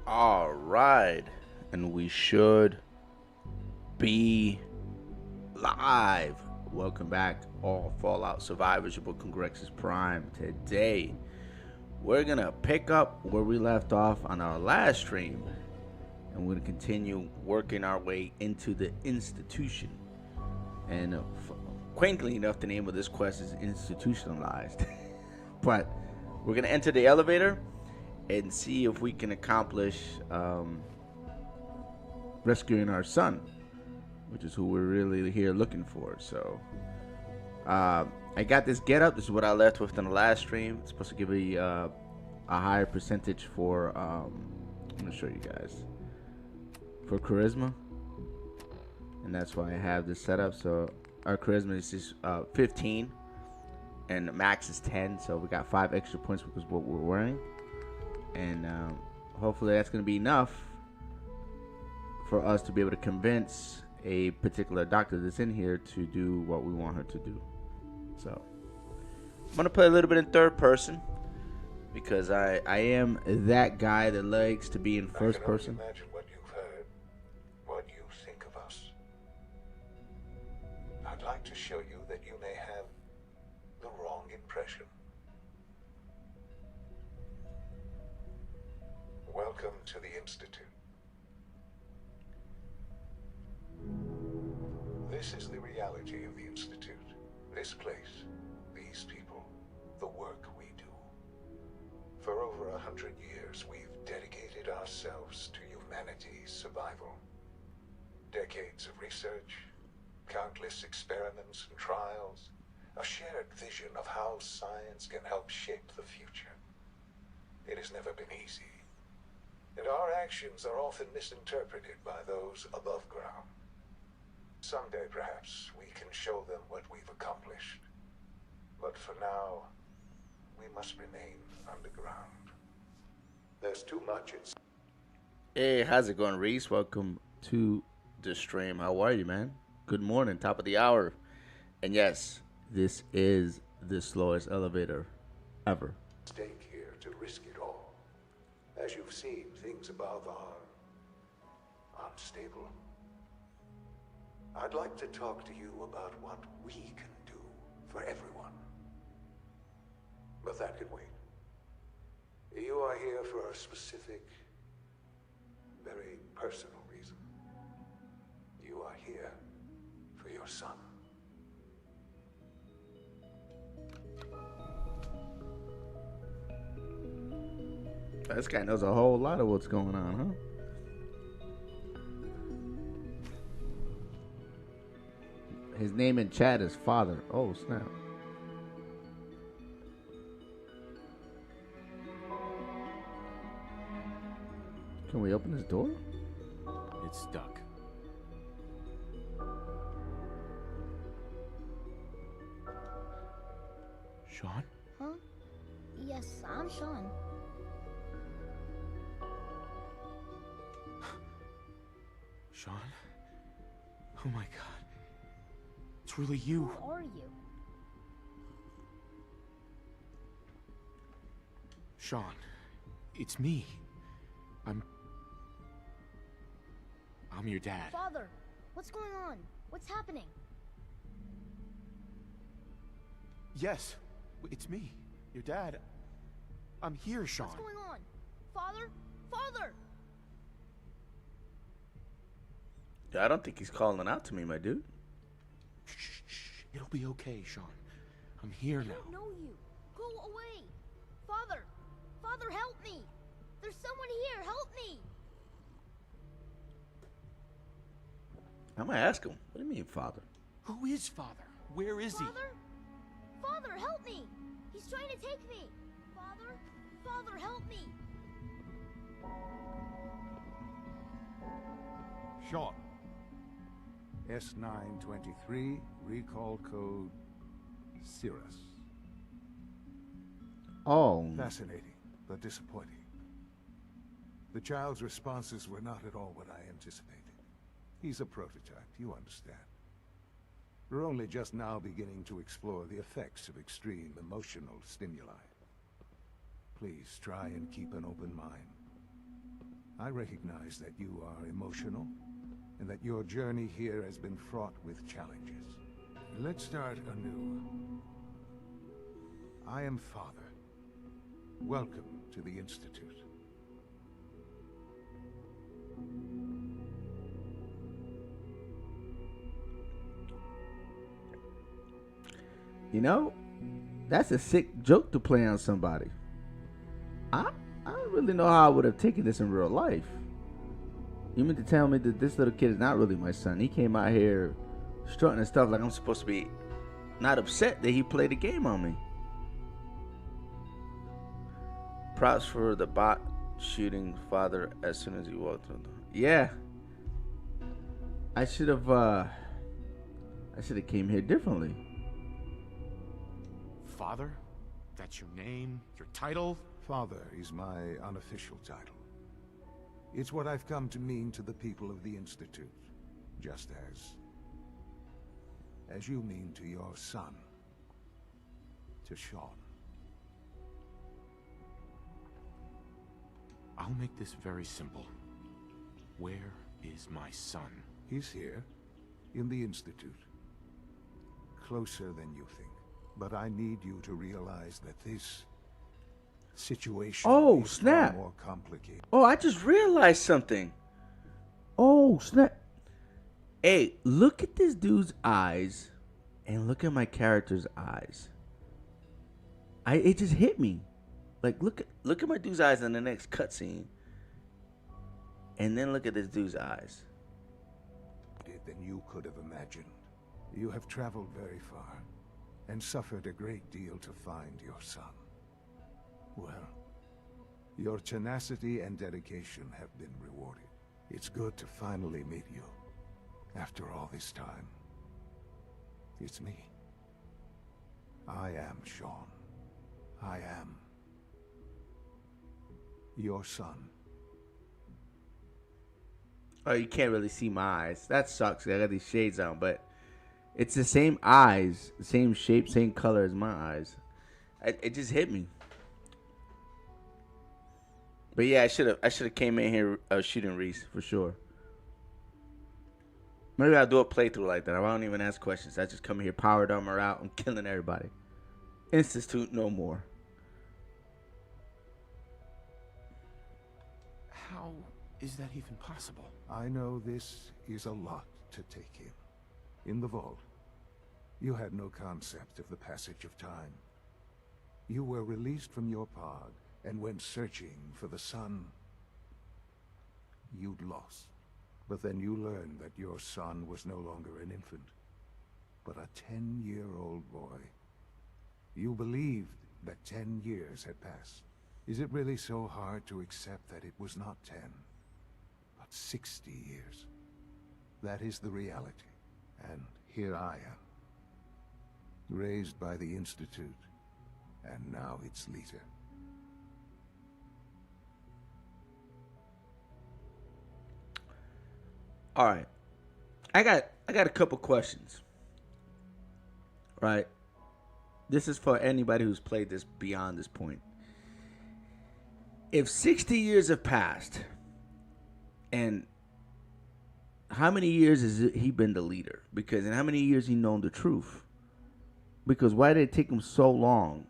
All right, and we should be live. Welcome back, all Fallout survivors. Your book Congrex's Prime. Today, we're gonna pick up where we left off on our last stream, and we're gonna continue working our way into the institution. And quaintly enough, the name of this quest is Institutionalized. But we're gonna enter the elevator and see if we can accomplish rescuing our son, which is who we're really here looking for. So I got this get up. This is what I left with in the last stream. It's supposed to give a higher percentage for I'm gonna show you guys for charisma, and that's why I have this set up. So our charisma is just 15 and max is 10, so we got 5 extra points because of what we're wearing. And hopefully that's going to be enough for us to be able to convince a particular doctor that's in here to do what we want her to do. So I'm going to play a little bit in third person because I am that guy that likes to be in first person. Imagine what you've heard, what you think of us. I'd like to show you that you may have the wrong impression. Welcome to the Institute. This is the reality of the Institute. This place, these people, the work we do. For over 100 years, we've dedicated ourselves to humanity's survival. Decades of research, countless experiments and trials, a shared vision of how science can help shape the future. It has never been easy. And our actions are often misinterpreted by those above ground. Someday, perhaps, we can show them what we've accomplished. But for now, we must remain underground. There's too much at stake. Hey, how's it going, Reese? Welcome to the stream. How are you, man? Good morning, top of the hour. And yes, this is the slowest elevator ever. Stake here to risk it all. As you've seen, things above are unstable. I'd like to talk to you about what we can do for everyone. But that can wait. You are here for a specific, very personal reason. You are here for your son. This guy knows a whole lot of what's going on, huh? His name in chat is Father. Oh, snap. Can we open this door? It's stuck. Sean? Huh? Yes, I'm Sean. Sean? Oh my god. It's really you. Who are you? Sean, it's me. I'm your dad. Father, what's going on? What's happening? Yes, it's me. Your dad. I'm here, Sean. What's going on? Father? Father! Yeah, I don't think he's calling out to me, my dude. Shh. It'll be okay, Sean. I'm here now. I don't know you. Go away. Father! Father, help me! There's someone here. Help me! I'm gonna ask him. What do you mean, Father? Who is Father? Where is Father? Father, help me! He's trying to take me! Father? Father, help me! Sean. S923, recall code Cirrus. Oh. Fascinating, but disappointing. The child's responses were not at all what I anticipated. He's a prototype, you understand. We're only just now beginning to explore the effects of extreme emotional stimuli. Please try and keep an open mind. I recognize that you are emotional, and that your journey here has been fraught with challenges. Let's start anew. I am Father. Welcome to the Institute. You know, that's a sick joke to play on somebody. I I don't really know how I would have taken this in real life. You mean to tell me that this little kid is not really my son? He came out here strutting and stuff like I'm supposed to be not upset that he played a game on me. Props for the bot shooting father as soon as he walked in. Yeah, I should have. I should have came here differently. Father? That's your name? Your title? Father is my unofficial title. It's what I've come to mean to the people of the Institute, just as you mean to your son, to Sean. I'll make this very simple. Where is my son? He's here, in the Institute. Closer than you think. But I need you to realize that this situation Oh, is snap. far more complicated. Oh, I just realized something. Oh, snap. Hey, look at this dude's eyes and look at my character's eyes. It just hit me. Like look at my dude's eyes in the next cutscene. And then look at this dude's eyes. Than you could have imagined. You have traveled very far and suffered a great deal to find your son. Well, your tenacity and dedication have been rewarded. It's good to finally meet you after all this time. It's me. I am Sean. I am your son. Oh, you can't really see my eyes. That sucks. I got these shades on, but it's the same eyes, the same shape, same color as my eyes. It just hit me. But yeah, I should have came in here shooting Reese for sure. Maybe I'll do a playthrough like that. I don't even ask questions. I just come here, powered armor out, I'm killing everybody. Institute no more. How is that even possible? I know this is a lot to take in. In the vault, you had no concept of the passage of time. You were released from your pod and went searching for the son you'd lost. But then you learned that your son was no longer an infant, but a 10-year-old boy. You believed that 10 years had passed. Is it really so hard to accept that it was not 10, but 60 years? That is the reality. And here I am, raised by the Institute, and now its leader. All right. I got a couple questions. Right? This is for anybody who's played this beyond this point. If 60 years have passed, and how many years has he been the leader? Because in how many years he known the truth? Because why did it take him so long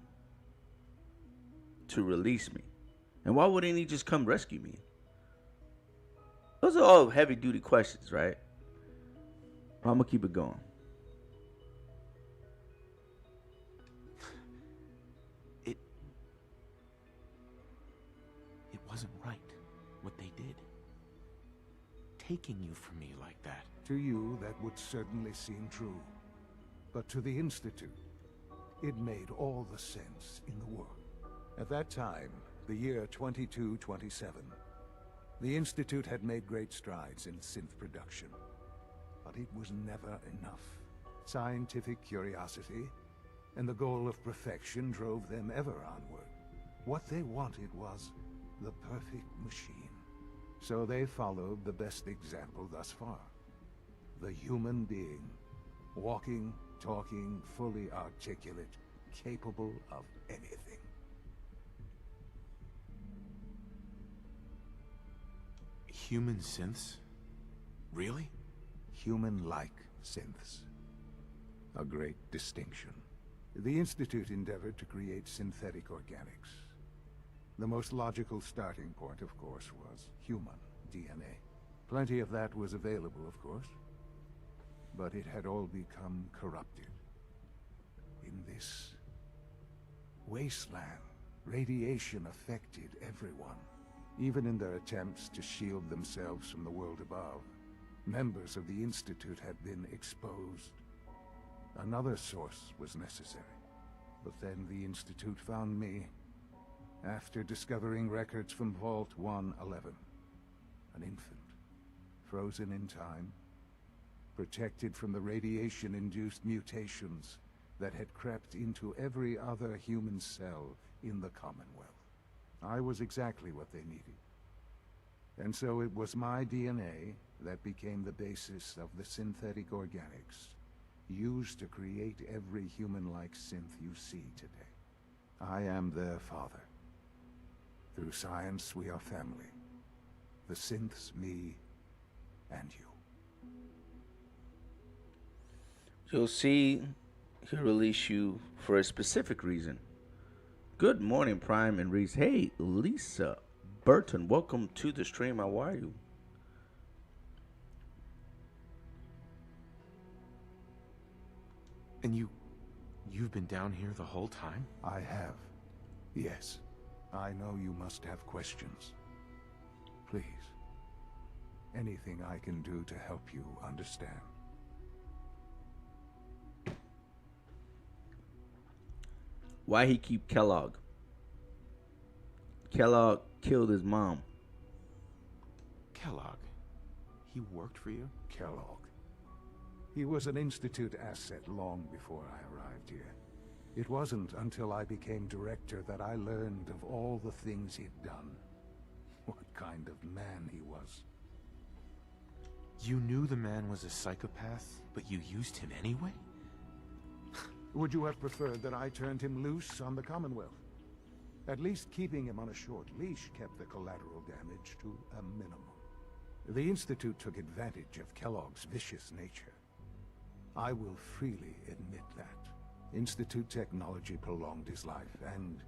to release me? And why wouldn't he just come rescue me? Those are all heavy duty questions, right? I'm gonna keep it going. It wasn't right what they did. Taking you from me like that. To you, that would certainly seem true. But to the Institute, it made all the sense in the world. At that time, the year 2227, the Institute had made great strides in synth production. But it was never enough. Scientific curiosity and the goal of perfection drove them ever onward. What they wanted was the perfect machine. So they followed the best example thus far. The human being. Walking, talking, fully articulate, capable of anything. Human synths? Really? Human-like synths. A great distinction. The Institute endeavored to create synthetic organics. The most logical starting point, of course, was human DNA. Plenty of that was available, of course. But it had all become corrupted. In this wasteland, radiation affected everyone. Even in their attempts to shield themselves from the world above, members of the Institute had been exposed. Another source was necessary. But then the Institute found me, after discovering records from Vault 111. An infant, frozen in time, protected from the radiation-induced mutations that had crept into every other human cell in the Commonwealth. I was exactly what they needed. And so it was my DNA that became the basis of the synthetic organics used to create every human-like synth you see today. I am their father. Through science, we are family. The synths, me, and you. You'll see he'll release you for a specific reason. Good morning, Prime and Reese. Hey, Lisa Burton, welcome to the stream. How are you? And you've been down here the whole time? I have. Yes. I know you must have questions. Please. Anything I can do to help you understand. Why he keep Kellogg? Kellogg killed his mom. Kellogg? He worked for you? Kellogg. He was an Institute asset long before I arrived here. It wasn't until I became director that I learned of all the things he'd done. What kind of man he was. You knew the man was a psychopath, but you used him anyway? Would you have preferred that I turned him loose on the Commonwealth? At least keeping him on a short leash kept the collateral damage to a minimum. The Institute took advantage of Kellogg's vicious nature. I will freely admit that. Institute technology prolonged his life, and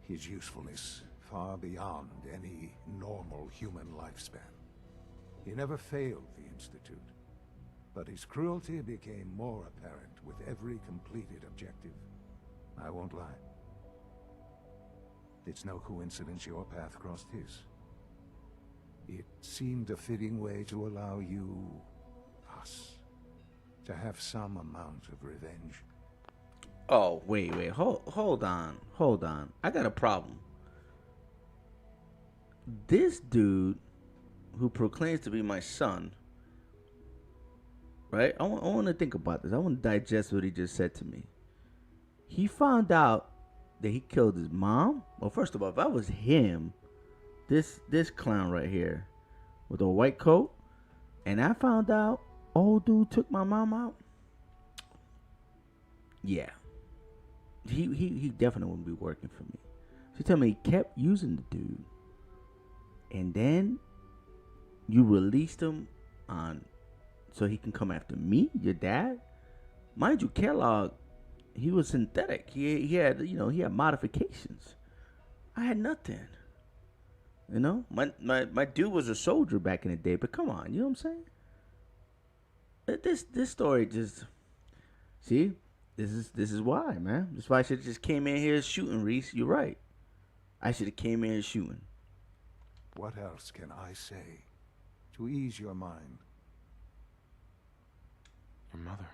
his usefulness far beyond any normal human lifespan. He never failed the Institute, but his cruelty became more apparent with every completed objective. I won't lie. It's no coincidence your path crossed his. It seemed a fitting way to allow you, us, to have some amount of revenge. Oh, wait, hold on. I got a problem. This dude who proclaims to be my son, right? I want to think about this. I want to digest what he just said to me. He found out that he killed his mom. Well, first of all, if I was him, this clown right here with a white coat, and I found out old dude took my mom out, yeah, he definitely wouldn't be working for me. So tell me, he kept using the dude, and then you released him on so he can come after me, your dad. Mind you, Kellogg, he was synthetic. He had he had modifications. I had nothing. My dude was a soldier back in the day. But come on, you know what I'm saying? This story just see. This is why, man. This is why I should have just came in here shooting, Reese. You're right. I should have came in here shooting. What else can I say to ease your mind? Your mother.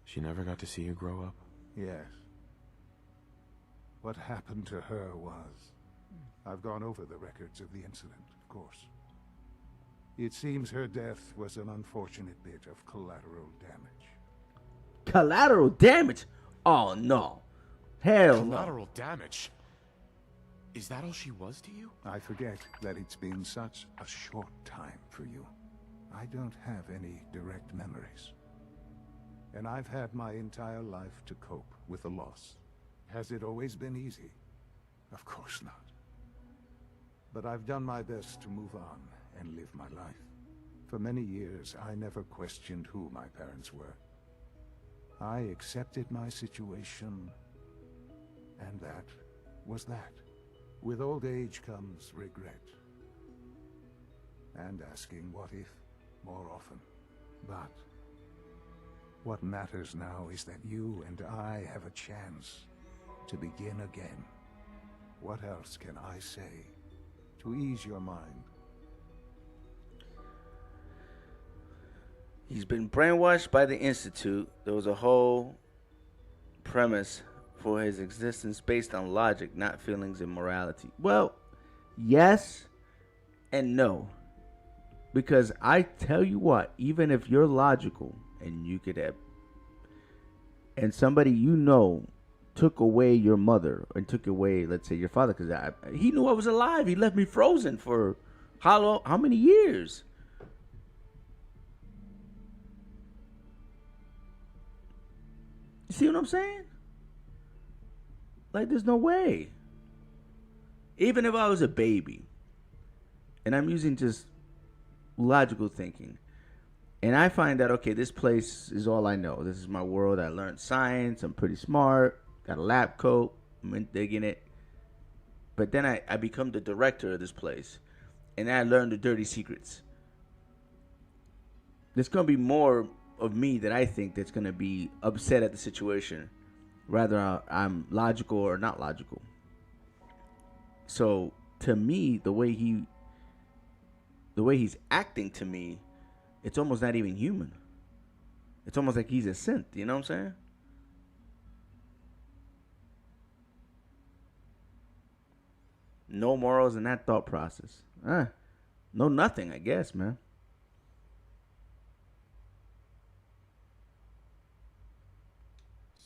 She never got to see you grow up? Yes. What happened to her was... I've gone over the records of the incident, of course. It seems her death was an unfortunate bit of collateral damage. Collateral damage? Oh, no. Hell no. Collateral damage? Is that all she was to you? I forget that it's been such a short time for you. I don't have any direct memories. And I've had my entire life to cope with the loss. Has it always been easy? Of course not. but I've done my best to move on and live my life. For many years, I never questioned who my parents were. I accepted my situation, and that was that. With old age comes regret. And asking what if more often. But what matters now is that you and I have a chance to begin again. What else can I say to ease your mind? He's been brainwashed by the Institute. There was a whole premise for his existence based on logic, not feelings and morality. Well, yes and no. Because I tell you what, even if you're logical and you could have, and somebody you know took away your mother and took away, let's say, your father, because he knew I was alive. He left me frozen for how many years? You see what I'm saying? Like, there's no way. Even if I was a baby, and I'm using just logical thinking, and I find out, okay, this place is all I know. This is my world. I learned science. I'm pretty smart. Got a lab coat. I'm digging it. But then I become the director of this place, and I learn the dirty secrets. There's going to be more of me that I think that's going to be upset at the situation, rather I'm logical or not logical. So to me, the way he's acting to me, it's almost not even human. It's almost like he's a synth. You know what I'm saying? No morals in that thought process. No nothing, I guess, man.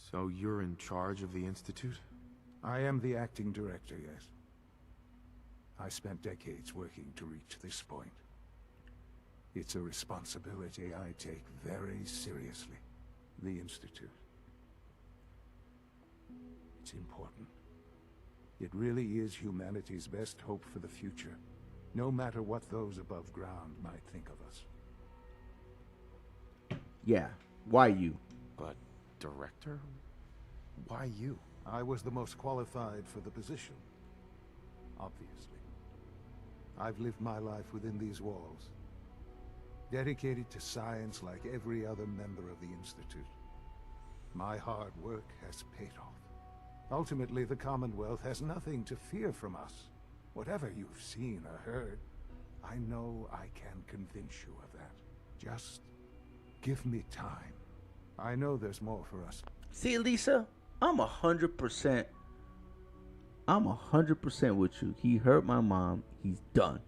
So you're in charge of the Institute? I am the acting director, yes. I spent decades working to reach this point. It's a responsibility I take very seriously. The Institute. It's important. It really is humanity's best hope for the future, no matter what those above ground might think of us. Yeah. Why you? But director? Why you? I was the most qualified for the position, obviously. I've lived my life within these walls, dedicated to science like every other member of the Institute. My hard work has paid off. Ultimately, the Commonwealth has nothing to fear from us. Whatever you've seen or heard, I know I can convince you of that. Just give me time. I know there's more for us. See, Lisa, I'm 100% with you. He hurt my mom. He's done.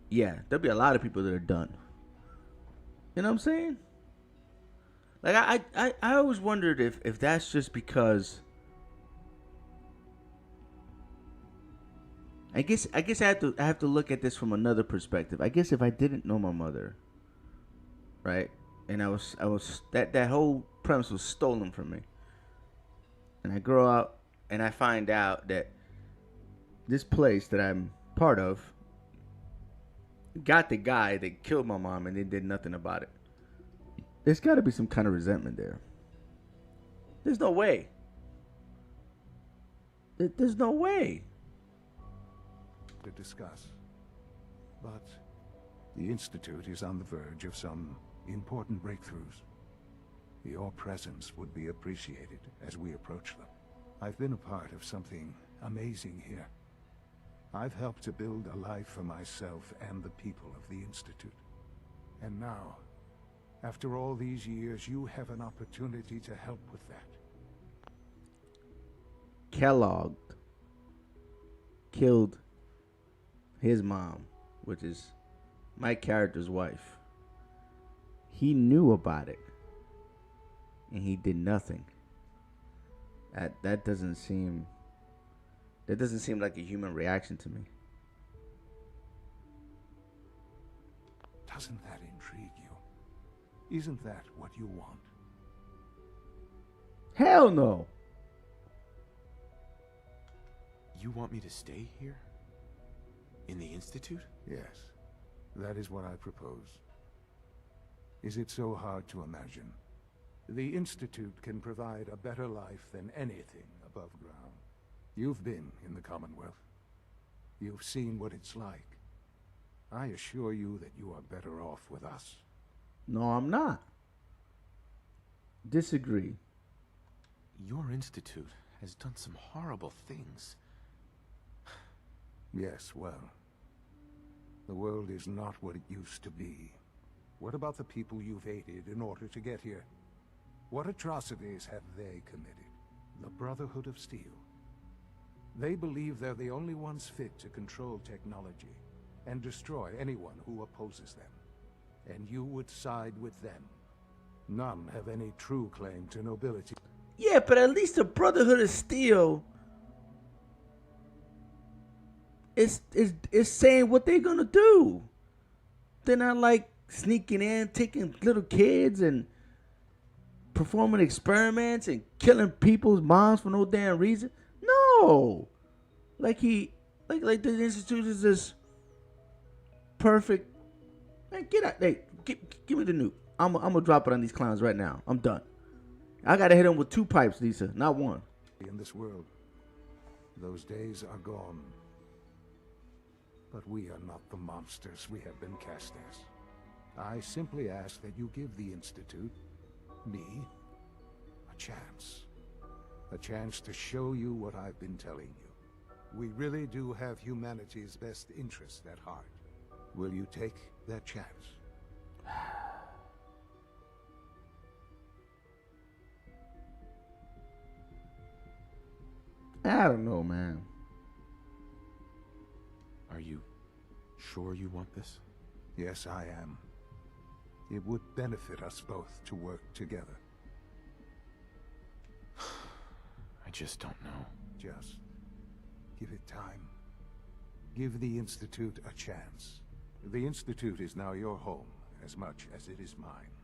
Yeah, there'll be a lot of people that are done. You know what I'm saying? Like, I always wondered if that's just because... I guess I have to look at this from another perspective. I guess if I didn't know my mother, right? And I was that whole premise was stolen from me. And I grow up and I find out that this place that I'm part of got the guy that killed my mom and they did nothing about it. There's got to be some kind of resentment there. There's no way. There's no way. To discuss. But the Institute is on the verge of some important breakthroughs. Your presence would be appreciated as we approach them. I've been a part of something amazing here. I've helped to build a life for myself and the people of the Institute. And now, after all these years, you have an opportunity to help with that. Kellogg killed his mom, which is my character's wife. He knew about it, and he did nothing. That doesn't seem like a human reaction to me. Doesn't that intrigue you? Isn't that what you want? Hell no. You want me to stay here? In the Institute? Yes, that is what I propose. Is it so hard to imagine? The Institute can provide a better life than anything above ground. You've been in the Commonwealth. You've seen what it's like. I assure you that you are better off with us. No, I'm not. Disagree. Your Institute has done some horrible things. Yes, well, the world is not what it used to be. What about the people you've aided in order to get here? What atrocities have they committed? The Brotherhood of Steel. They believe they're the only ones fit to control technology and destroy anyone who opposes them. And you would side with them. None have any true claim to nobility. Yeah, but at least the Brotherhood of Steel is saying what they're gonna do. They're not like sneaking in, taking little kids and performing experiments and killing people's moms for no damn reason. No, like the Institute is this perfect. Man, get out! Hey, give me the nuke. I'm gonna drop it on these clowns right now. I'm done. I gotta hit them with 2 pipes, Lisa, not 1. In this world, those days are gone. But we are not the monsters we have been cast as. I simply ask that you give the Institute, me, a chance. A chance to show you what I've been telling you. We really do have humanity's best interest at heart. Will you take that chance? I don't know, man. Are you sure you want this? Yes, I am. It would benefit us both to work together. I just don't know. Just give it time. Give the Institute a chance. The Institute is now your home as much as it is mine.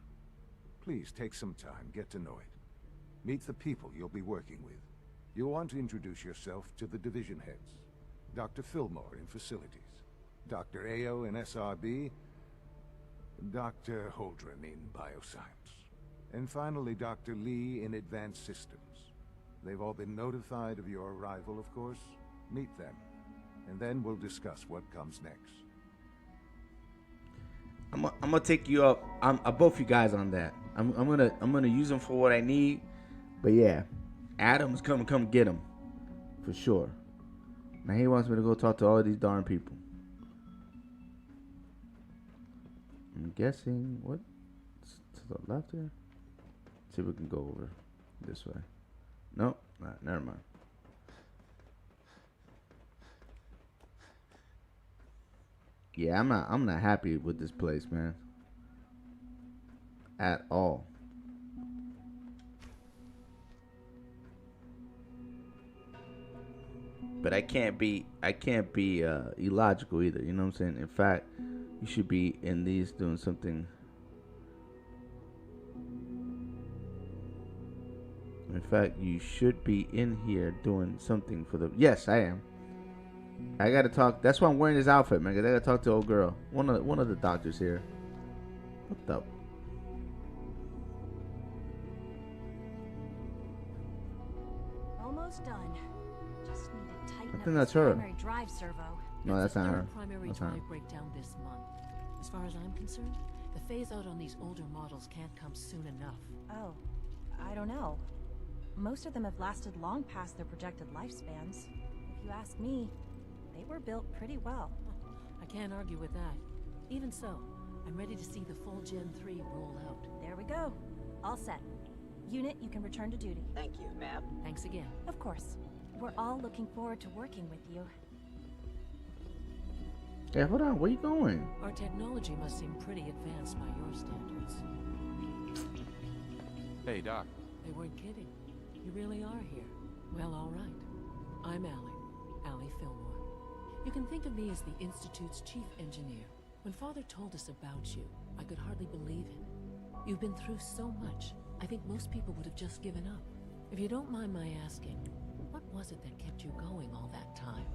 Please take some time, get to know it. Meet the people you'll be working with. You'll want to introduce yourself to the division heads. Dr. Fillmore in facilities, Dr. Ao in SRB, Dr. Holdren in bioscience, and finally Dr. Lee in advanced systems. They've all been notified of your arrival, of course. Meet them, and then we'll discuss what comes next. I'm gonna take you up. I'm both you guys on that. I'm gonna use them for what I need. But yeah, Adam's come get him for sure. Now he wants me to go talk to all of these darn people. I'm guessing what to the left here. See if we can go over this way. Nope, never mind. Yeah, I'm not happy with this place, man. At all. But I can't be illogical either, you know what I'm saying? In fact, you should be in these doing something. In fact, you should be in here doing something for the. Yes, I am. I gotta talk. That's why I'm wearing this outfit, man. Cause I gotta talk to old girl. One of the doctors here. What the? Almost done. Just need to tighten I up think this that's her. primary drive servo. No, that's not her. Primary That's not her. drive breakdown this month. As far as I'm concerned, the phase out on these older models can't come soon enough. Oh, I don't know. Most of them have lasted long past their projected lifespans. If you ask me, they were built pretty well. I can't argue with that. Even so, I'm ready to see the full Gen 3 roll out. There we go. All set. Unit, you can return to duty. Thank you, ma'am. Thanks again. Of course. We're all looking forward to working with you. Hey, hold on. Where you going? Our technology must seem pretty advanced by your standards. Hey, Doc. They weren't kidding. You really are here. Well, all right. I'm Allie Fillmore. You can think of me as the Institute's chief engineer. When Father told us about you, I could hardly believe him. You've been through so much, I think most people would have just given up. If you don't mind my asking, what was it that kept you going all that time?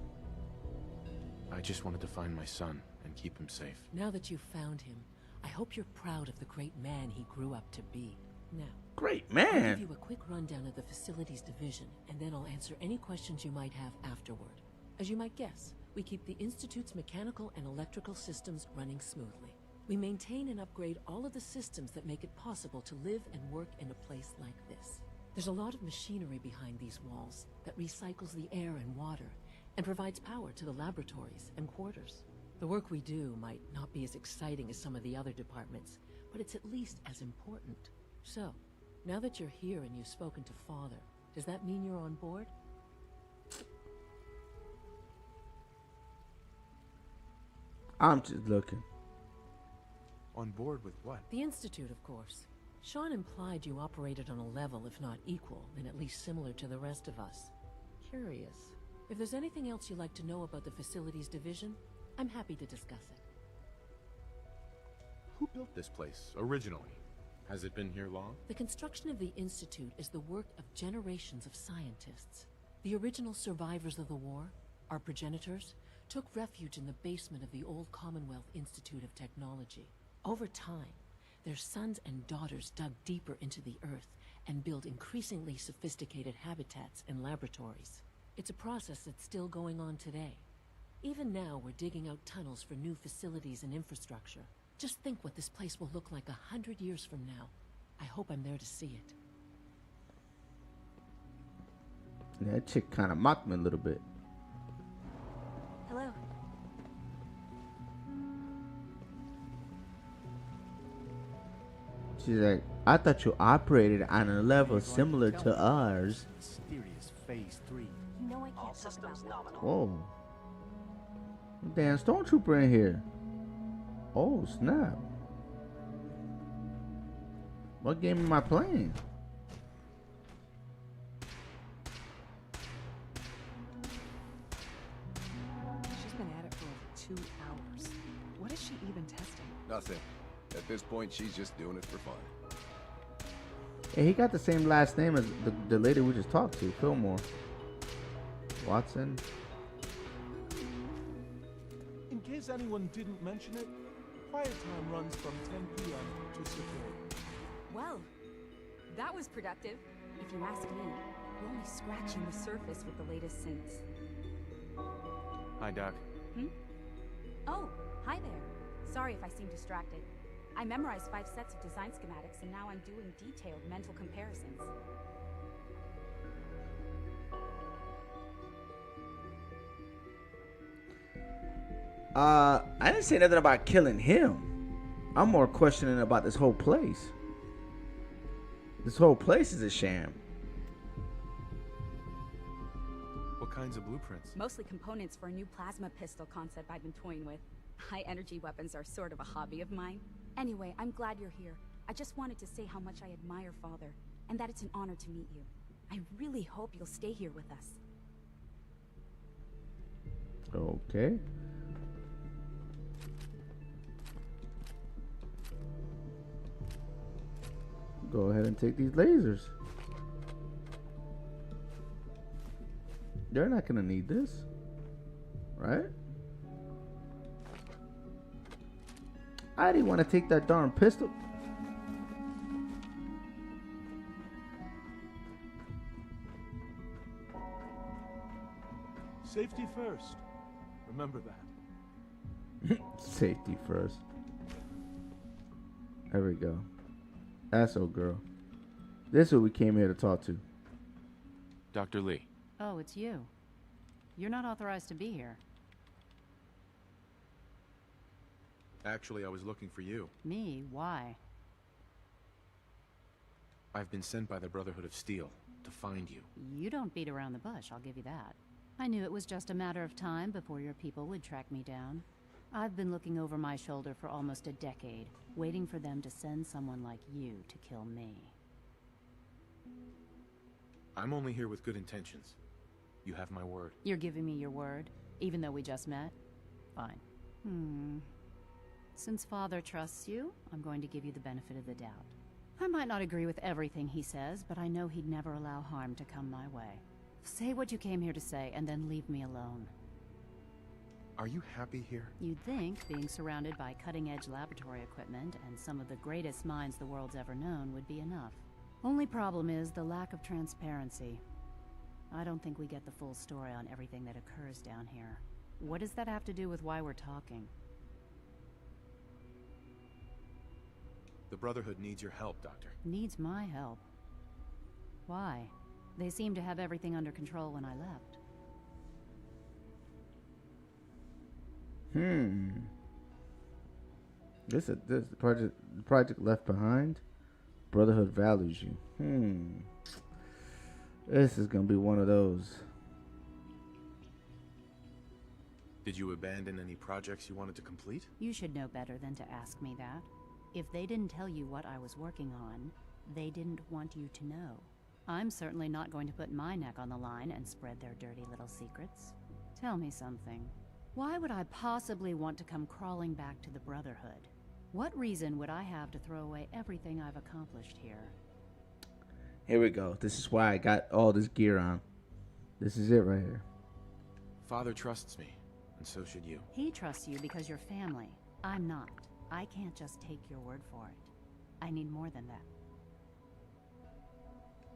I just wanted to find my son and keep him safe. Now that you've found him, I hope you're proud of the great man he grew up to be. Now, Great I'll man. give you a quick rundown of the facilities division, and then I'll answer any questions you might have afterward. As you might guess, we keep the Institute's mechanical and electrical systems running smoothly. We maintain and upgrade all of the systems that make it possible to live and work in a place like this. There's a lot of machinery behind these walls that recycles the air and water and provides power to the laboratories and quarters. The work we do might not be as exciting as some of the other departments, but it's at least as important. So, now that you're here and you've spoken to Father, does that mean you're on board? I'm just looking. On board with what? The Institute, of course. Sean implied you operated on a level, if not equal, then at least similar to the rest of us. Curious. If there's anything else you'd like to know about the Facilities Division, I'm happy to discuss it. Who built this place, originally? Has it been here long? The construction of the Institute is the work of generations of scientists. The original survivors of the war, our progenitors, took refuge in the basement of the old Commonwealth Institute of Technology. Over time, their sons and daughters dug deeper into the earth and built increasingly sophisticated habitats and laboratories. It's a process that's still going on today. Even now, we're digging out tunnels for new facilities and infrastructure. Just think what this place will look like 100 years from now. I hope I'm there to see it. Yeah, that chick kind of mocked me a little bit. Hello. She's like, I thought you operated on a level similar to ours. Mysterious Phase 3. You know I can't talk about that. Whoa. Damn stormtrooper in here. Oh, snap. What game am I playing? She's been at it for over 2 hours. What is she even testing? Nothing. At this point, she's just doing it for fun. Hey, he got the same last name as the lady we just talked to, Fillmore. Watson. In case anyone didn't mention it, quiet time runs from 10 p.m. to 6 a.m. Well, that was productive. If you ask me, we're only scratching the surface with the latest synths. Hi, Doc. Oh, hi there. Sorry if I seem distracted. I memorized 5 sets of design schematics, and now I'm doing detailed mental comparisons. I didn't say nothing about killing him. I'm more questioning about this whole place. This whole place is a sham. What kinds of blueprints? Mostly components for a new plasma pistol concept I've been toying with. High-energy weapons are sort of a hobby of mine. Anyway, I'm glad you're here. I just wanted to say how much I admire Father, and that it's an honor to meet you. I really hope you'll stay here with us. Okay. Go ahead and take these lasers. They're not gonna need this, right? I didn't want to take that darn pistol. Safety first. Remember that. Safety first. There we go. Asshole girl. This is what we came here to talk to. Dr. Lee. Oh, it's you. You're not authorized to be here. Actually, I was looking for you. Me? Why? I've been sent by the Brotherhood of Steel to find you. You don't beat around the bush, I'll give you that. I knew it was just a matter of time before your people would track me down. I've been looking over my shoulder for almost a decade, waiting for them to send someone like you to kill me. I'm only here with good intentions. You have my word. You're giving me your word, even though we just met? Fine. Since Father trusts you, I'm going to give you the benefit of the doubt. I might not agree with everything he says, but I know he'd never allow harm to come my way. Say what you came here to say, and then leave me alone. Are you happy here? You'd think being surrounded by cutting-edge laboratory equipment and some of the greatest minds the world's ever known would be enough. Only problem is the lack of transparency. I don't think we get the full story on everything that occurs down here. What does that have to do with why we're talking? The Brotherhood needs your help, Doctor. Needs my help. Why? They seemed to have everything under control when I left. This project Left Behind. Brotherhood values you. This is gonna be one of those. Did you abandon any projects you wanted to complete? You should know better than to ask me that. If they didn't tell you what I was working on, they didn't want you to know. I'm certainly not going to put my neck on the line and spread their dirty little secrets. Tell me something. Why would I possibly want to come crawling back to the Brotherhood? What reason would I have to throw away everything I've accomplished here? Here we go. This is why I got all this gear on. This is it right here. Father trusts me, and so should you. He trusts you because you're family. I'm not. I can't just take your word for it. I need more than that.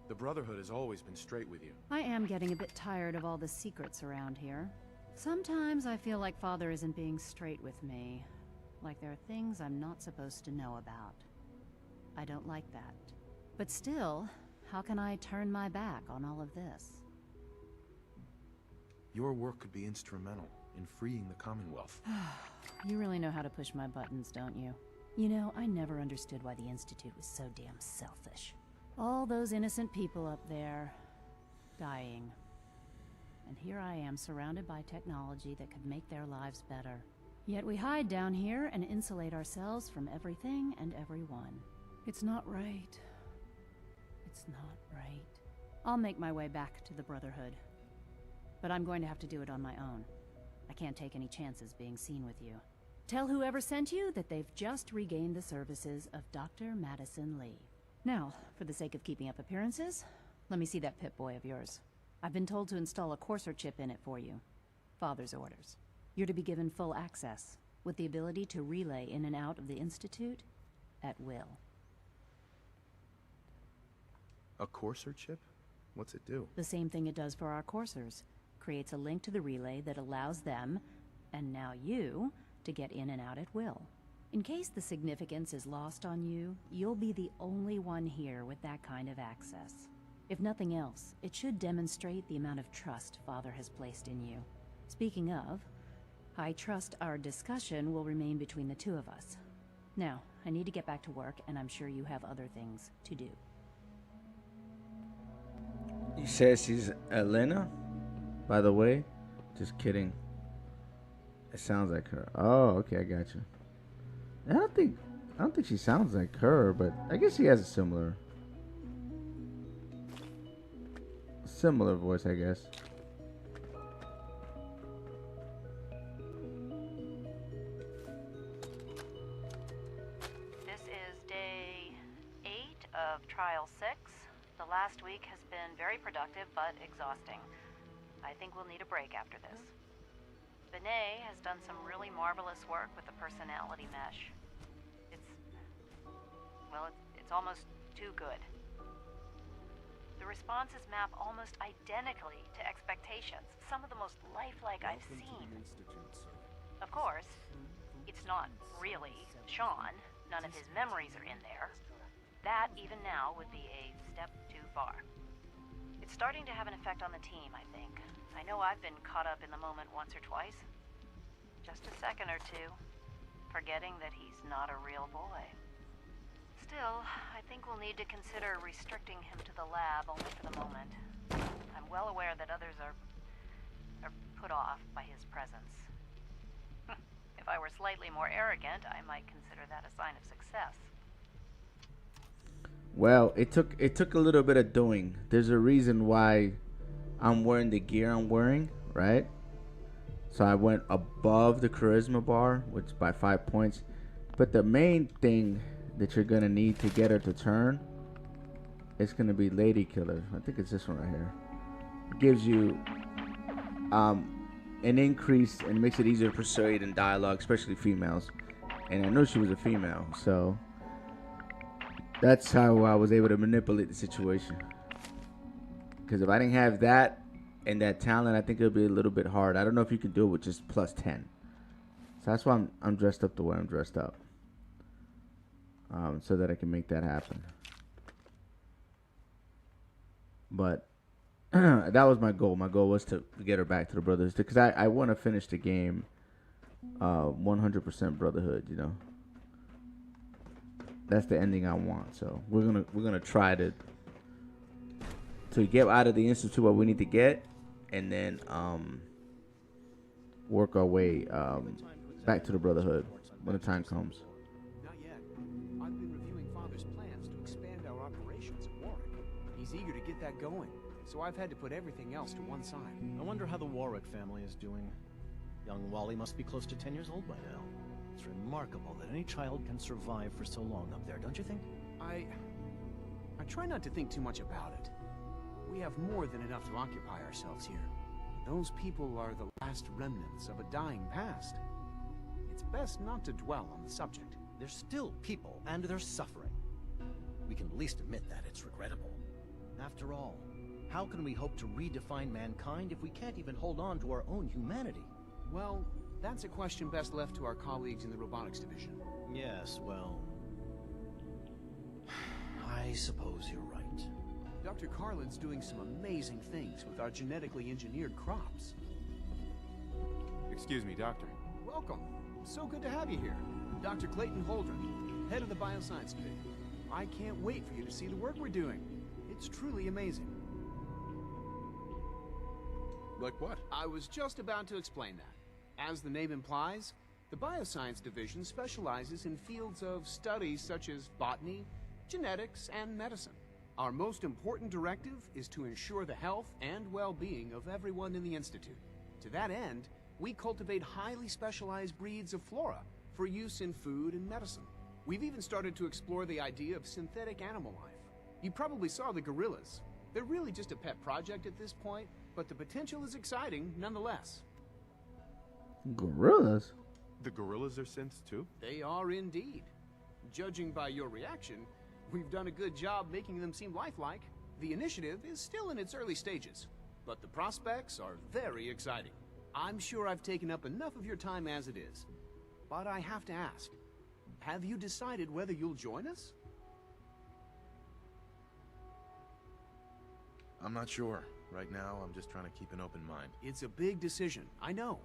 The Brotherhood has always been straight with you. I am getting a bit tired of all the secrets around here. Sometimes I feel like Father isn't being straight with me. Like there are things I'm not supposed to know about. I don't like that. But still, how can I turn my back on all of this? Your work could be instrumental in freeing the Commonwealth. You really know how to push my buttons, don't you? You know, I never understood why the Institute was so damn selfish. All those innocent people up there, dying. And here I am surrounded by technology that could make their lives better. Yet we hide down here and insulate ourselves from everything and everyone. It's not right. It's not right. I'll make my way back to the Brotherhood. But I'm going to have to do it on my own. I can't take any chances being seen with you. Tell whoever sent you that they've just regained the services of Dr. Madison Lee. Now, for the sake of keeping up appearances, let me see that Pip-Boy of yours. I've been told to install a courser chip in it for you. Father's orders. You're to be given full access, with the ability to relay in and out of the Institute at will. A courser chip? What's it do? The same thing it does for our coursers. Creates a link to the relay that allows them, and now you, to get in and out at will. In case the significance is lost on you, you'll be the only one here with that kind of access. If nothing else, it should demonstrate the amount of trust Father has placed in you. Speaking of, I trust our discussion will remain between the two of us. Now, I need to get back to work, and I'm sure you have other things to do. You said she's Elena? By the way? Just kidding. It sounds like her. Oh, okay, I got you. I don't think she sounds like her, but I guess she has a similar voice, I guess. This is day 8 of Trial 6. The last week has been very productive, but exhausting. I think we'll need a break after this. Benet has done some really marvelous work with the personality mesh. It's almost too good. The responses map almost identically to expectations, some of the most lifelike I've seen. Of course, it's not really Sean. None of his memories are in there. That, even now, would be a step too far. It's starting to have an effect on the team, I think. I know I've been caught up in the moment once or twice. Just a second or two, forgetting that he's not a real boy. Still, I think we'll need to consider restricting him to the lab only for the moment. I'm well aware that others are put off by his presence. If I were slightly more arrogant, I might consider that a sign of success. Well, it took a little bit of doing. There's a reason why I'm wearing the gear I'm wearing, right? So I went above the charisma bar, which by 5 points. But the main thing that you're gonna need to get her to turn is gonna be Lady Killer. I think it's this one right here. It gives you an increase and makes it easier to persuade in dialogue, especially females. And I know she was a female, so that's how I was able to manipulate the situation. Because if I didn't have that and that talent, I think it would be a little bit hard. I don't know if you can do it with just plus 10. So that's why I'm dressed up the way I'm dressed up. So that I can make that happen. But that was my goal. My goal was to get her back to the Brotherhood. Because I want to finish the game 100% Brotherhood, you know. That's the ending I want. So we're gonna try to get out of the Institute what we need to get, and then work our way back to the Brotherhood when the time comes. Not yet. I've been reviewing Father's plans to expand our operations at Warwick. He's eager to get that going, so I've had to put everything else to one side. I wonder how the Warwick family is doing. Young Wally must be close to 10 years old by now. It's remarkable that any child can survive for so long up there, don't you think? I try not to think too much about it. We have more than enough to occupy ourselves here. Those people are the last remnants of a dying past. It's best not to dwell on the subject. They're still people, and they're suffering. We can at least admit that it's regrettable. After all, how can we hope to redefine mankind if we can't even hold on to our own humanity? Well, that's a question best left to our colleagues in the robotics division. Yes, well... I suppose you're right. Dr. Carlin's doing some amazing things with our genetically engineered crops. Excuse me, Doctor. Welcome. So good to have you here. Dr. Clayton Holdren, head of the Bioscience Division. I can't wait for you to see the work we're doing. It's truly amazing. Like what? I was just about to explain that. As the name implies, the Bioscience Division specializes in fields of studies such as botany, genetics, and medicine. Our most important directive is to ensure the health and well-being of everyone in the Institute. To that end, we cultivate highly specialized breeds of flora for use in food and medicine. We've even started to explore the idea of synthetic animal life. You probably saw the gorillas. They're really just a pet project at this point, but the potential is exciting nonetheless. Gorillas? The gorillas are synths too? They are indeed. Judging by your reaction, we've done a good job making them seem lifelike. The initiative is still in its early stages, but the prospects are very exciting. I'm sure I've taken up enough of your time as it is, but I have to ask, have you decided whether you'll join us? I'm not sure. Right now, I'm just trying to keep an open mind. It's a big decision, I know,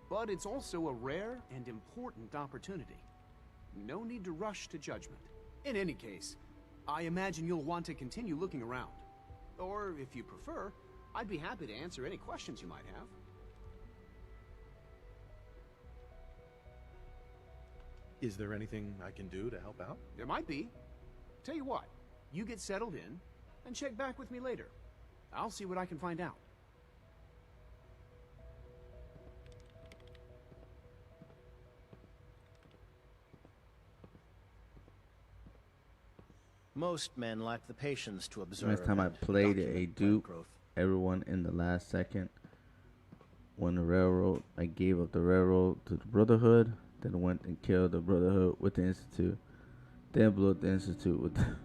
but it's also a rare and important opportunity. No need to rush to judgment. In any case, I imagine you'll want to continue looking around. Or, if you prefer, I'd be happy to answer any questions you might have. Is there anything I can do to help out? There might be. Tell you what, you get settled in, and check back with me later. I'll see what I can find out. Most men lack the patience to observe. Last time I played a dupe, everyone in the last second. When the railroad, I gave up the railroad to the Brotherhood, then went and killed the Brotherhood with the Institute, then blew up the Institute with the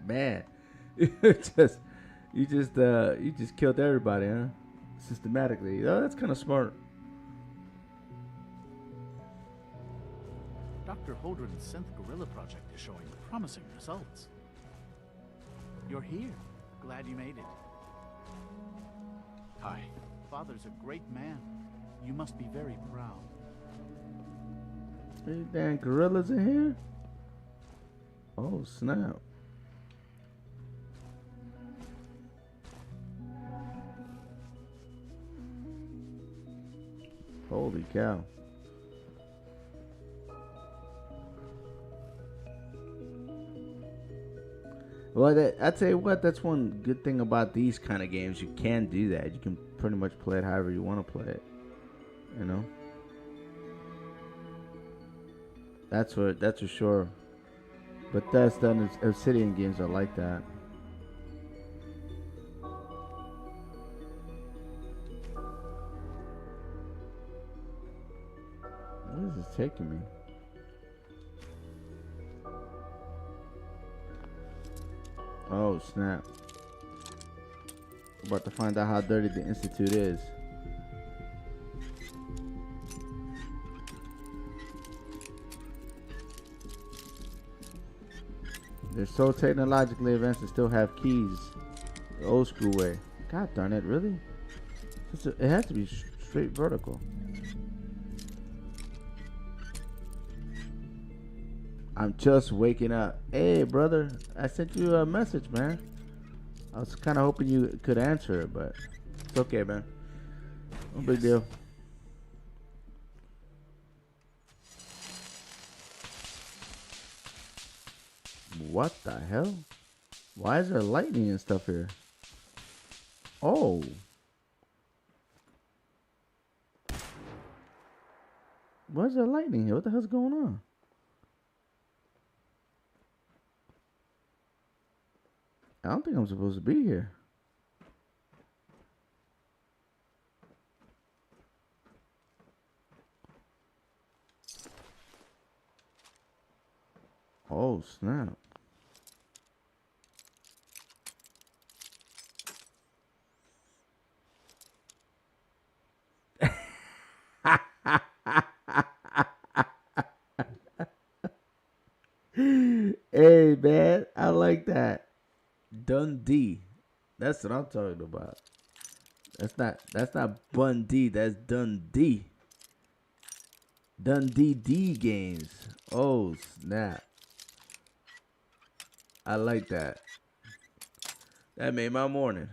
man. You just killed everybody, huh? Systematically. Oh, that's kind of smart. Dr. Holdren's synth gorilla project is showing promising results. You're here. Glad you made it. Hi. Father's a great man. You must be very proud. Any damn gorillas in here? Oh, snap. Holy cow. Well, I tell you what, that's one good thing about these kind of games. You can do that. You can pretty much play it however you want to play it. You know? That's for sure. But that's done. Obsidian games are like that. Where is this taking me? Oh, snap. About to find out how dirty the Institute is. They're so technologically advanced and still have keys the old school way. God darn it, really? It has to be straight vertical. I'm just waking up. Hey, brother, I sent you a message, man. I was kind of hoping you could answer it, but it's okay, man. No big deal. What the hell? Why is there lightning and stuff here? Oh. Why is there lightning here? What the hell's going on? I don't think I'm supposed to be here. Oh, snap. Hey, man, I like that. Dundee. That's what I'm talking about. That's not Bundy, that's Dundee. Dundee D games. Oh, snap. I like that. That made my morning.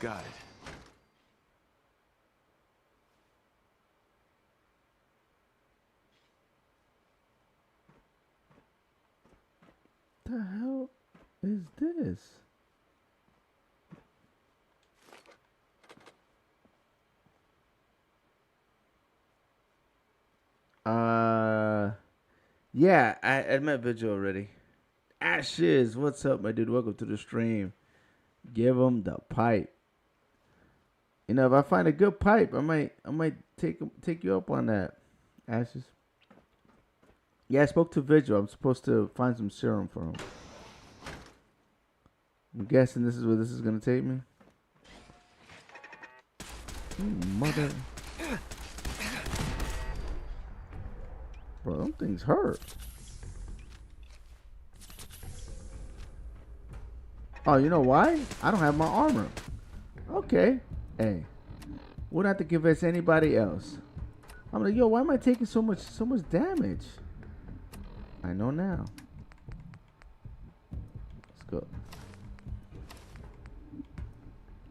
Got it. The hell is this? Yeah, I met Vigil already. Ashes, what's up, my dude? Welcome to the stream. Give him the pipe. You know, if I find a good pipe, I might take you up on that. Ashes. Yeah, I spoke to Vigil. I'm supposed to find some serum for him. I'm guessing this is where this is gonna take me. Mother. Bro, them things hurt. Oh, you know why? I don't have my armor. Okay. Hey. Wouldn't have to convince anybody else. I'm like, yo, why am I taking so much damage? I know now. Let's go.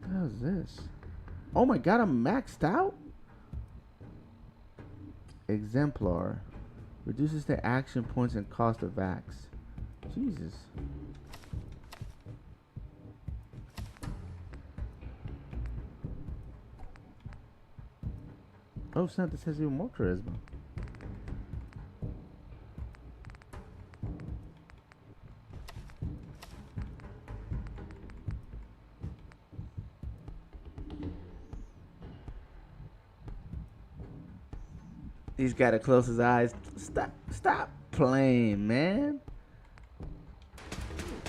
What the hell is this? Oh my god, I'm maxed out? Exemplar. Reduces the action points and cost of axe. Jesus. Oh snap, this has even more charisma. He's got to close his eyes. Stop playing, man.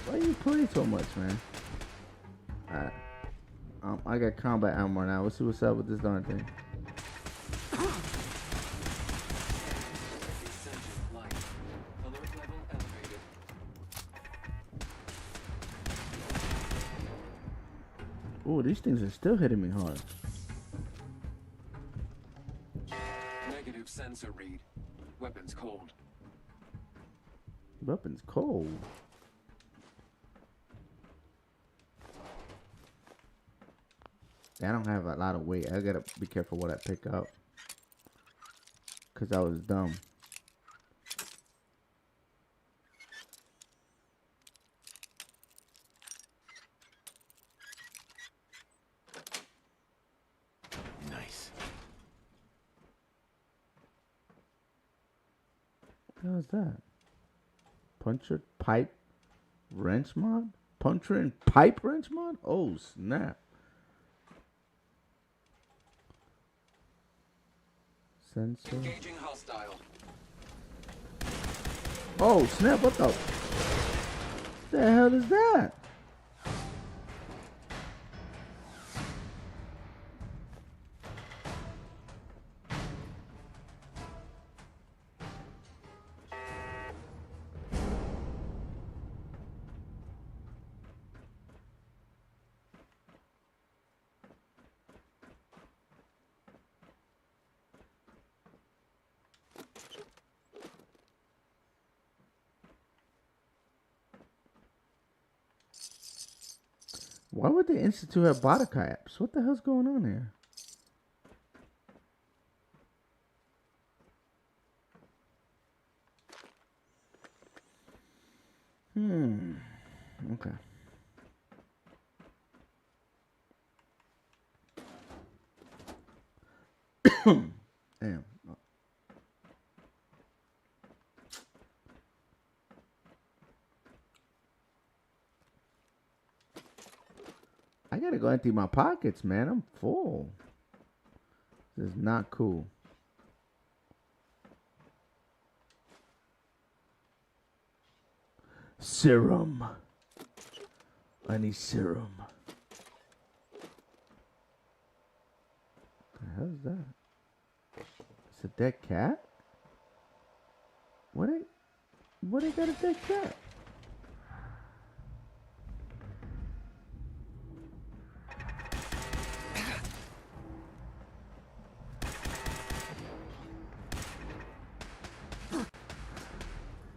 Why you play so much, man? Alright. I got combat armor now. Let's see what's up with this darn thing. Ooh, these things are still hitting me hard. Negative sensor read. Weapons cold. Weapons cold. I don't have a lot of weight. I gotta be careful what I pick up. Cause I was dumb. Nice. What the hell is that? Puncher, pipe, wrench mod? Puncture and pipe wrench mod? Oh, snap. Sensor. Engaging hostile. Oh, snap. What the hell is that? Why would the Institute have bottle caps? What the hell's going on here? Okay. Damn. I gotta go empty my pockets, man. I'm full. This is not cool. Serum. I need serum. What the hell is that? It's a dead cat? What they got a dead cat?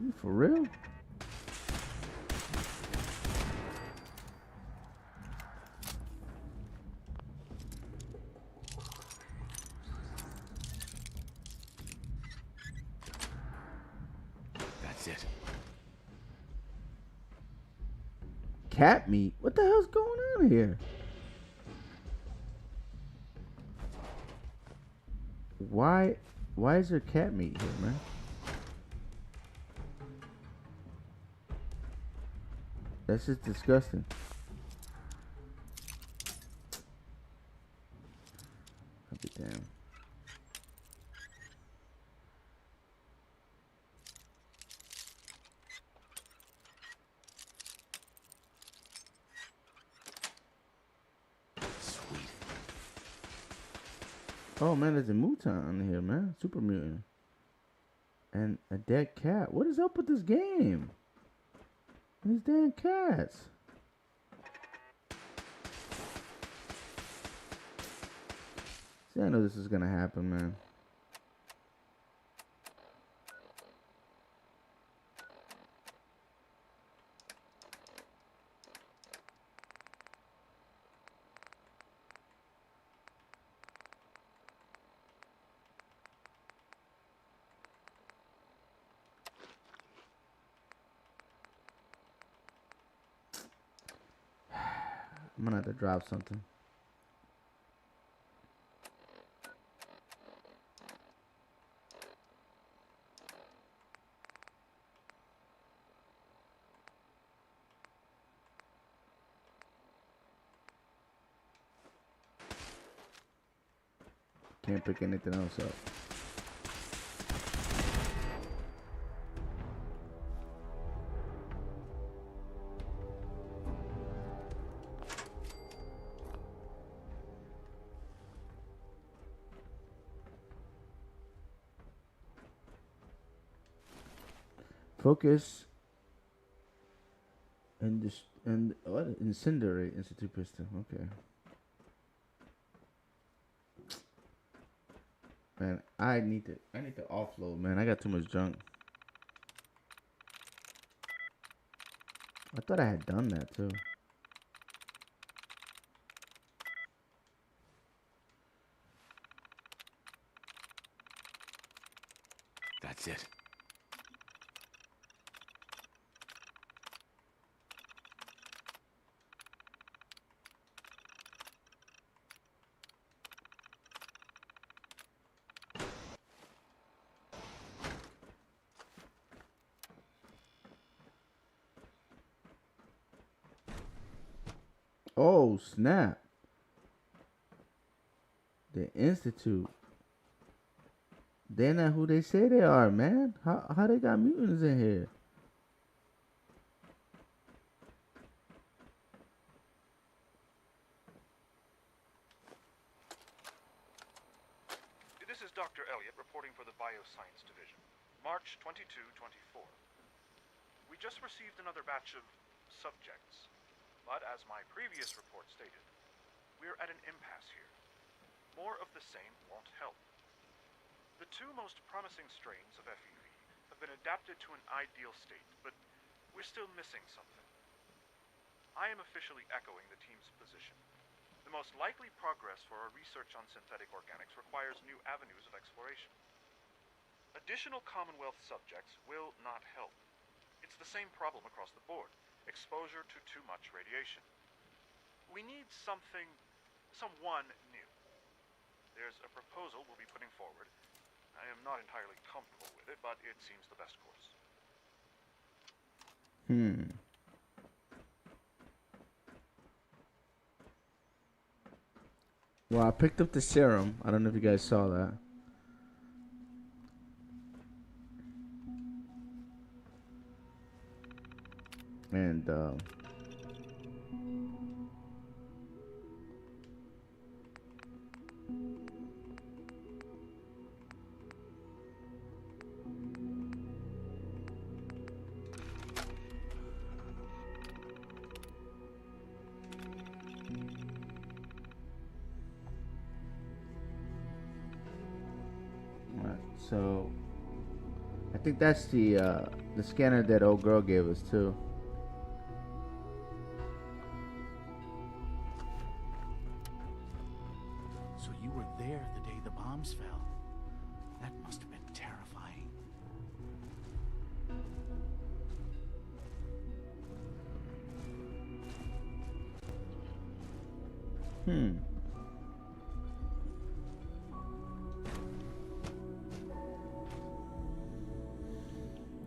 You for real? That's it. Cat meat? What the hell's going on here? Why is there cat meat here, man? That's just disgusting. I'll be damned. Sweet. Oh man, there's a mutant in here, man. Super mutant. And a dead cat. What is up with this game? These damn cats. See, I know this is gonna happen, man. I'm gonna have to drop something. Can't pick anything else up. Focus and what? Incendiary Institute pistol. Okay. Man, I need to offload, man. I got too much junk. I thought I had done that too. That's it. Oh, snap. The Institute. They're not who they say they are, man. How they got mutants in here? This is Dr. Elliot reporting for the Bioscience Division. March 22-24. We just received another batch of subjects. But as my previous report stated, we're at an impasse here. More of the same won't help. The two most promising strains of FEV have been adapted to an ideal state, but we're still missing something. I am officially echoing the team's position. The most likely progress for our research on synthetic organics requires new avenues of exploration. Additional Commonwealth subjects will not help. It's the same problem across the board. Exposure to too much radiation. We need someone new. There's a proposal we'll be putting forward. I am not entirely comfortable with it, but it seems the best course. Well, I picked up the serum. I don't know if you guys saw that. And so I think that's the scanner that old girl gave us too. So you were there the day the bombs fell. That must have been terrifying.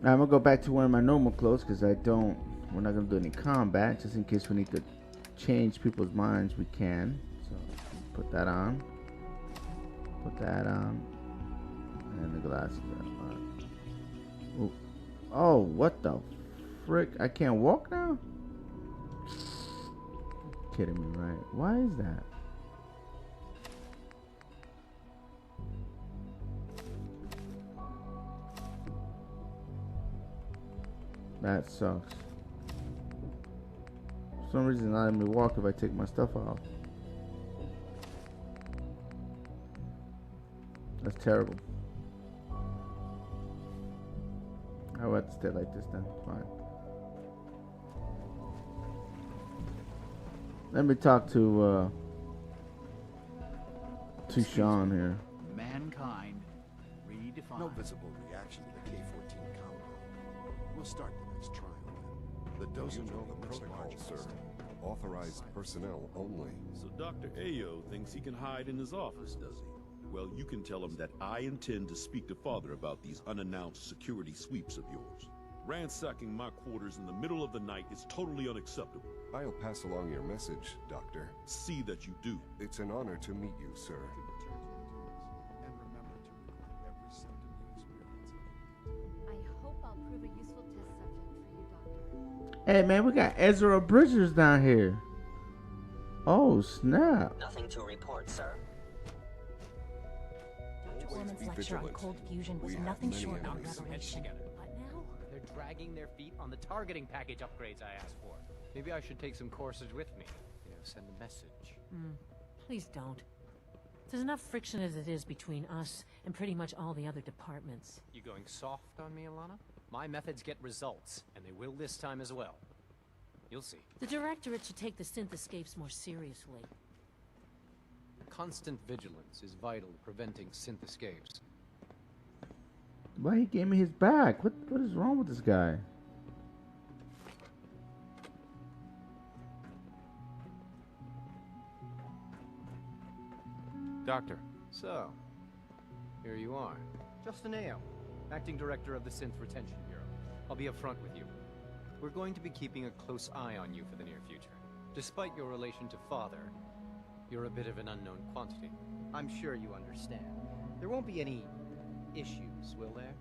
I'm gonna go back to wearing my normal clothes because we're not gonna do any combat. Just in case we need to change people's minds, we can. So put that on. Put that on. And the glasses on. Ooh. Oh, what the frick? I can't walk now? Kidding me, right? Why is that? That sucks. For some reason, not letting me walk if I take my stuff off. That's terrible. I will have to stay like this then. Fine. Let me talk to Sean here. Mankind redefined. No visible reaction to the K-14 compound. We'll start the next trial. The dosage You know of the protocol, sir. Authorized personnel only. So Dr. Ayo thinks he can hide in his office, does he? Well, you can tell him that I intend to speak to Father about these unannounced security sweeps of yours. Ransacking my quarters in the middle of the night is totally unacceptable. I'll pass along your message, Doctor. See that you do. It's an honor to meet you, sir. And remember to record every symptom you experience. I hope I'll prove a useful test subject for you, Doctor. Hey man, we got Ezra Bridgers down here. Oh snap! Nothing to report, sir. Dr. Orman's lecture on cold fusion was nothing short of a revelation. What now? They're dragging their feet on the targeting package upgrades I asked for. Maybe I should take some courses with me. Send a message. Please don't. There's enough friction as it is between us and pretty much all the other departments. You going soft on me, Alana? My methods get results, and they will this time as well. You'll see. The Directorate should take the synth escapes more seriously. Constant vigilance is vital to preventing synth escapes. Why he gave me his back? What is wrong with this guy? Doctor. So, here you are. Justin Ayo, Acting Director of the Synth Retention Bureau. I'll be upfront with you. We're going to be keeping a close eye on you for the near future. Despite your relation to Father, you're a bit of an unknown quantity. I'm sure you understand. There won't be any issues, will there?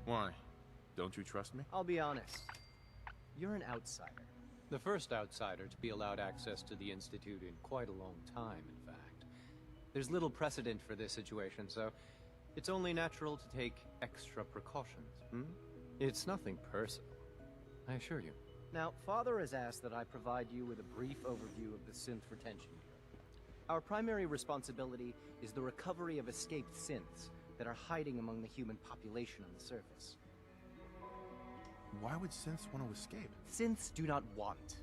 Why? Don't you trust me? I'll be honest. You're an outsider. The first outsider to be allowed access to the Institute in quite a long time, in fact. There's little precedent for this situation, so it's only natural to take extra precautions, It's nothing personal, I assure you. Now, Father has asked that I provide you with a brief overview of the synth retention unit. Our primary responsibility is the recovery of escaped synths that are hiding among the human population on the surface. Why would synths want to escape? Synths do not want.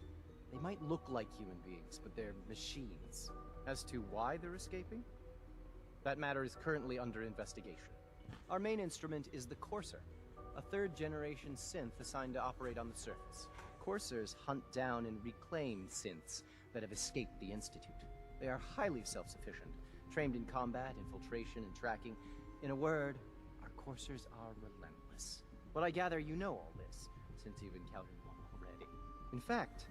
They might look like human beings, but they're machines. As to why they're escaping? That matter is currently under investigation. Our main instrument is the Courser, a third-generation synth assigned to operate on the surface. Coursers hunt down and reclaim synths that have escaped the Institute. They are highly self-sufficient, trained in combat, infiltration, and tracking. In a word, our Coursers are relentless. But I gather you know all this, since you've encountered one already. In fact,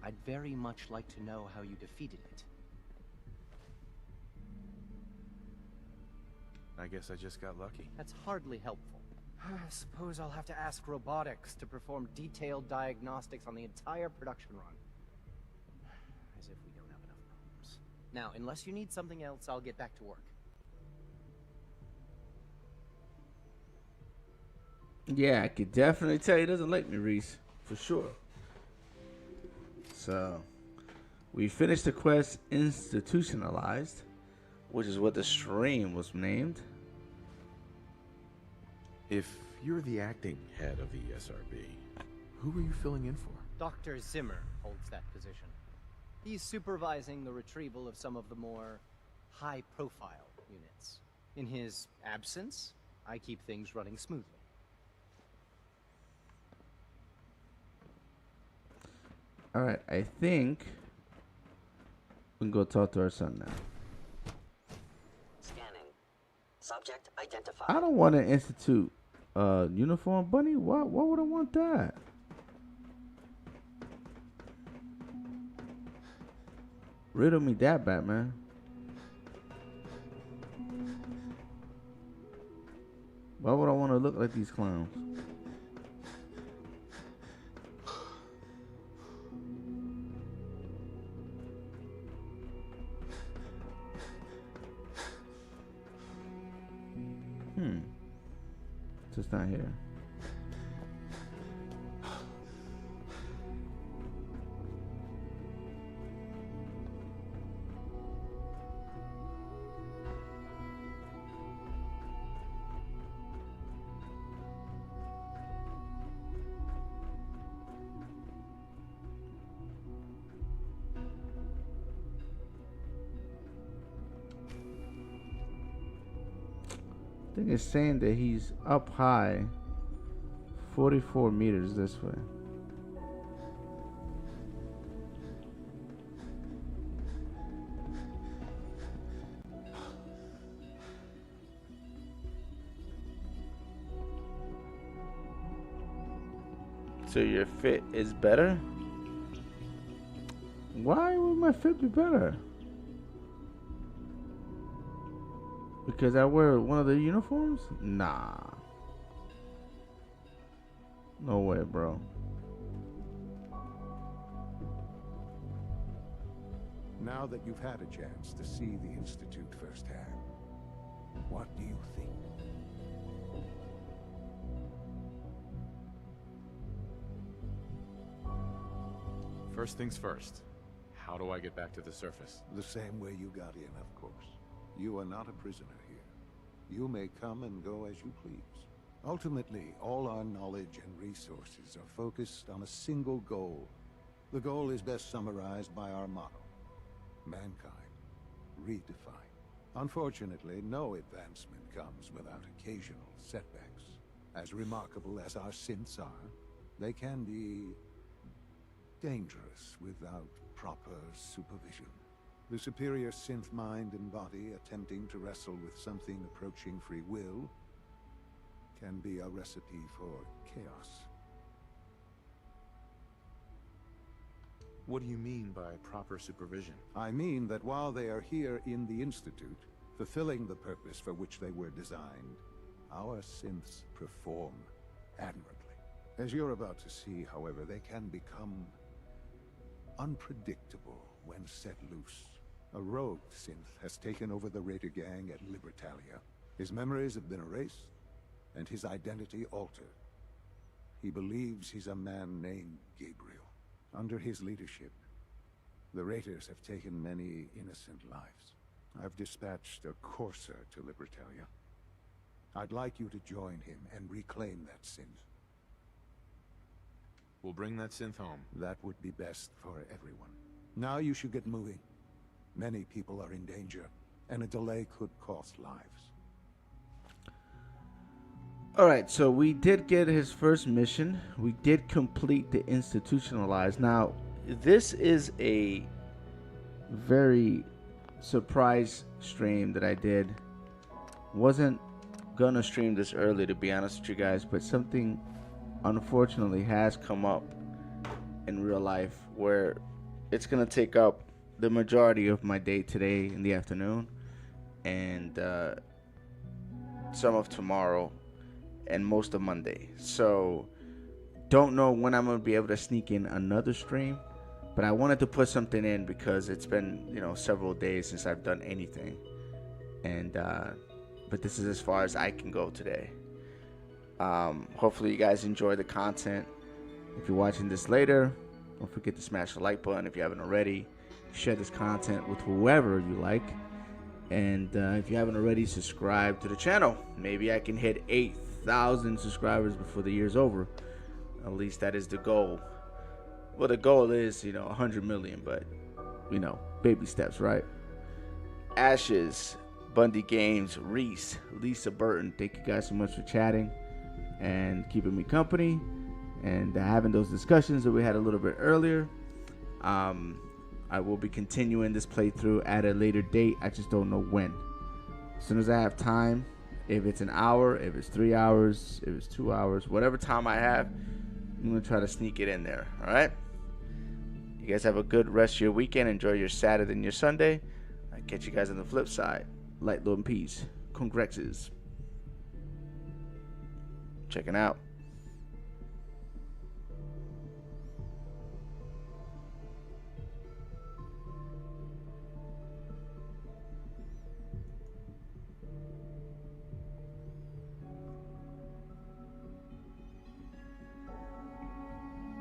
I'd very much like to know how you defeated it. I guess I just got lucky. That's hardly helpful. I suppose I'll have to ask robotics to perform detailed diagnostics on the entire production run. As if we don't have enough problems. Now, unless you need something else, I'll get back to work. Yeah, I could definitely tell he doesn't like me, Reese. For sure. So, we finished the quest Institutionalized, which is what the stream was named. If you're the acting head of the SRB, who are you filling in for? Dr. Zimmer holds that position. He's supervising the retrieval of some of the more high-profile units. In his absence, I keep things running smoothly. Alright, I think we can go talk to our son now. Scanning. Subject identified. I don't want an institute uniform, Bunny. Why would I want that? Riddle me that, Batman. Why would I want to look like these clowns? It's not here. I think it's saying that he's up high 44 meters this way. So your fit is better? Why would my fit be better? Because I wear one of the uniforms? Nah. No way, bro. Now that you've had a chance to see the Institute firsthand, what do you think? First things first. How do I get back to the surface? The same way you got in, of course. You are not a prisoner here. You may come and go as you please. Ultimately, all our knowledge and resources are focused on a single goal. The goal is best summarized by our motto: mankind, redefined. Unfortunately, no advancement comes without occasional setbacks. As remarkable as our synths are, they can be dangerous without proper supervision. The superior synth mind and body attempting to wrestle with something approaching free will can be a recipe for chaos. What do you mean by proper supervision? I mean that while they are here in the Institute, fulfilling the purpose for which they were designed, our synths perform admirably. As you're about to see, however, they can become unpredictable when set loose. A rogue synth has taken over the Raider gang at Libertalia. His memories have been erased, and his identity altered. He believes he's a man named Gabriel. Under his leadership, the Raiders have taken many innocent lives. I've dispatched a courser to Libertalia. I'd like you to join him and reclaim that synth. We'll bring that synth home. That would be best for everyone. Now you should get moving. Many people are in danger, and a delay could cost lives. Alright, so we did get his first mission. We did complete the Institutionalized. Now, this is a very surprise stream that I did. Wasn't gonna stream this early, to be honest with you guys, but something unfortunately has come up in real life where it's gonna take up the majority of my day today in the afternoon and some of tomorrow and most of Monday. So don't know when I'm gonna be able to sneak in another stream, but I wanted to put something in because it's been, you know, several days since I've done anything, and but this is as far as I can go today. Hopefully you guys enjoy the content. If you're watching this later, don't forget to smash the like button if you haven't already. Share this content with whoever you like, and if you haven't already, subscribe to the channel. Maybe I can hit 8,000 subscribers before the year's over. At least that is the goal. Well, the goal is, you know, 100 million, but, you know, baby steps, right? Ashes, Bundy Games, Reese, Lisa Burton, thank you guys so much for chatting and keeping me company and having those discussions that we had a little bit earlier. I will be continuing this playthrough at a later date. I just don't know when. As soon as I have time, if it's an hour, if it's 3 hours, if it's 2 hours, whatever time I have, I'm going to try to sneak it in there. All right? You guys have a good rest of your weekend. Enjoy your Saturday and your Sunday. I'll catch you guys on the flip side. Light, love, and peace. Congrexes. Checking out.